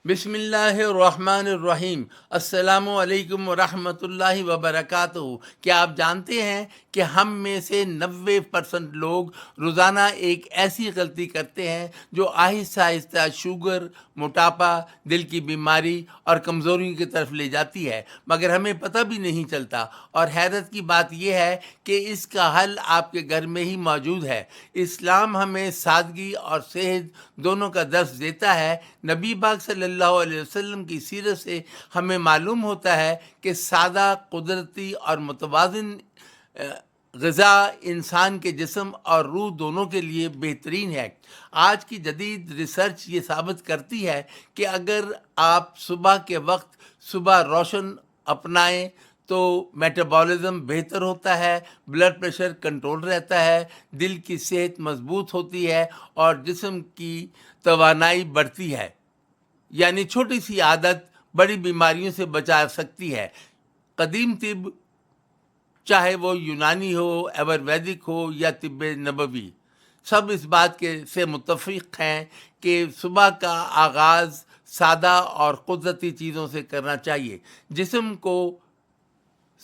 بسم اللہ الرحمن الرحیم۔ السلام علیکم ورحمۃ اللہ وبرکاتہ۔ کیا آپ جانتے ہیں کہ ہم میں سے 90% لوگ روزانہ ایک ایسی غلطی کرتے ہیں جو آہستہ آہستہ شوگر، موٹاپا، دل کی بیماری اور کمزوری کی طرف لے جاتی ہے، مگر ہمیں پتہ بھی نہیں چلتا۔ اور حیرت کی بات یہ ہے کہ اس کا حل آپ کے گھر میں ہی موجود ہے۔ اسلام ہمیں سادگی اور صحت دونوں کا درس دیتا ہے۔ نبی پاک صلی اللہ علیہ وسلم کی سیرت سے ہمیں معلوم ہوتا ہے کہ سادہ، قدرتی اور متوازن غذا انسان کے جسم اور روح دونوں کے لیے بہترین ہے۔ آج کی جدید ریسرچ یہ ثابت کرتی ہے کہ اگر آپ صبح کے وقت صبح روشن اپنائیں تو میٹابولزم بہتر ہوتا ہے، بلڈ پریشر کنٹرول رہتا ہے، دل کی صحت مضبوط ہوتی ہے اور جسم کی توانائی بڑھتی ہے۔ یعنی چھوٹی سی عادت بڑی بیماریوں سے بچا سکتی ہے۔ قدیم طب، چاہے وہ یونانی ہو، آیورویدک ہو یا طب نبوی، سب اس بات کے سے متفق ہیں کہ صبح کا آغاز سادہ اور قدرتی چیزوں سے کرنا چاہیے۔ جسم کو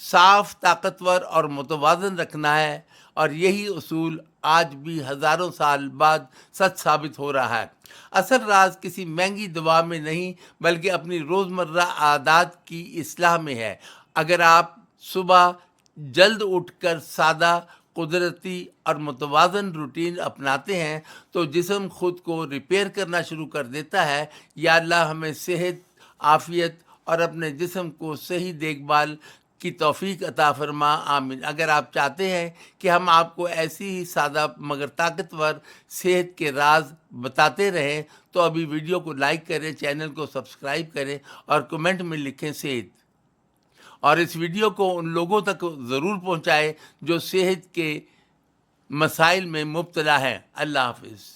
صاف، طاقتور اور متوازن رکھنا ہے، اور یہی اصول آج بھی ہزاروں سال بعد سچ ثابت ہو رہا ہے۔ اصل راز کسی مہنگی دوا میں نہیں، بلکہ اپنی روزمرہ عادات کی اصلاح میں ہے۔ اگر آپ صبح جلد اٹھ کر سادہ، قدرتی اور متوازن روٹین اپناتے ہیں تو جسم خود کو ریپیئر کرنا شروع کر دیتا ہے۔ یا اللہ ہمیں صحت، عافیت اور اپنے جسم کو صحیح دیکھ بھال کی توفیق عطا فرما، آمین۔ اگر آپ چاہتے ہیں کہ ہم آپ کو ایسی ہی سادہ مگر طاقتور صحت کے راز بتاتے رہیں تو ابھی ویڈیو کو لائک کریں، چینل کو سبسکرائب کریں اور کمنٹ میں لکھیں صحت، اور اس ویڈیو کو ان لوگوں تک ضرور پہنچائیں جو صحت کے مسائل میں مبتلا ہیں۔ اللہ حافظ۔